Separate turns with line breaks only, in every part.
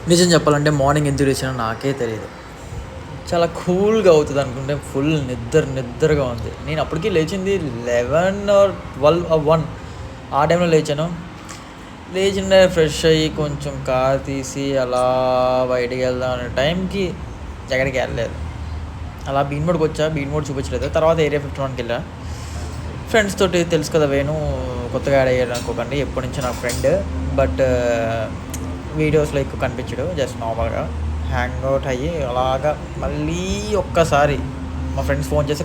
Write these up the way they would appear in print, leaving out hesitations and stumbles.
నిజం చెప్పాలంటే మార్నింగ్ ఎందుకు లేచానో నాకే తెలియదు. చాలా కూల్‌గా అవుతది అనుకుంటే ఫుల్ నిద్రగా ఉంది. నేను అప్పటికి లేచింది 11 ఆర్ 12 ఆర్ 1 ఆ టైంలో లేచాను. లేచిన ఫ్రెష్ అయ్యి కొంచెం కార్ తీసి అలా బయటికెళ్దాం అనే టైంకి ఎక్కడికి వెళ్ళలేదు. అలా బీన్‌మోడ్‌కొచ్చా. బీన్‌మోడ్ చూపించలేదు. తర్వాత ఏరియా 51కెళ్ళా. ఫ్రెండ్స్ తోటి తెలుసు కదా! వేణు కొత్తగా యాడ్ అయ్యాడు అనుకోకండి. ఎప్పటినుంచో నా ఫ్రెండ్. బట్ వీడియోస్‌లో ఎక్కువ కనిపించడు. జస్ట్ నార్మల్‌గా హ్యాంగౌట్ అయ్యి అలాగా మళ్ళీ ఒక్కసారి మా ఫ్రెండ్స్ ఫోన్ చేసి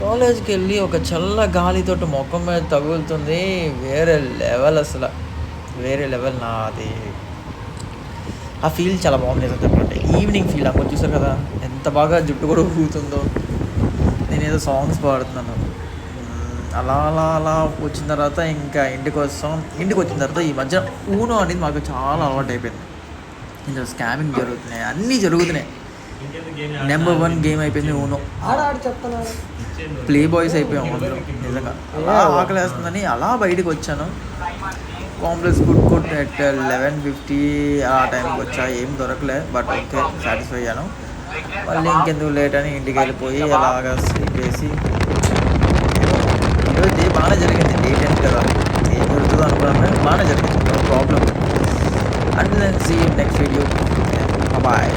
కాలేజ్‌కెళ్ళి ఒక చల్ల గాలితోటి మొఖం మీద తగులుతుంది. వేరే లెవెల్ అసల. వేరే లెవెల్ నాది. ఆ ఫీల్ చాలా బాగుంది నిజం చెప్పాలంటే. ఈవినింగ్ ఫీల్ అక్కడ చూసారు కదా! ఎంత బాగా జుట్టు కూడా ఊగుతుందో. నేనేదో సాంగ్స్ పాడుతున్నాను. అలా వచ్చిన తర్వాత ఇంకా ఇంటికొచ్చిన తర్వాత ఈ మధ్య ఊనో అనేది మాకు చాలా అలవాటు అయిపోయింది. ఇందులో స్కామింగ్ జరుగుతున్నాయి, అన్నీ జరుగుతున్నాయి. నెంబర్ 1 గేమ్ అయిపోయింది ఊనో. ప్లే బాయ్స్ అయిపోయాం అందరం నిజంగా. అలా ఆకలేస్తుందని అలా బయటకు వచ్చాను. కాంప్లెక్స్ ఫుడ్ కోర్ట్ అట్ 11:50 ఆ టైంకి వచ్చా. ఏం దొరకలే. బట్ ఓకే, సాటిస్ఫై అయ్యాను. మళ్ళీ ఇంకెందుకు లేట్ అని ఇంటికి వెళ్ళిపోయి అలాగా స్లీప్ వేసి ఈరోజు డే బాగానే జరిగింది. డే 10 కదా, ఏం జరుగుతుందో అనుకున్నాను. బాగానే జరిగింది, no problem. And then see next video. Bye.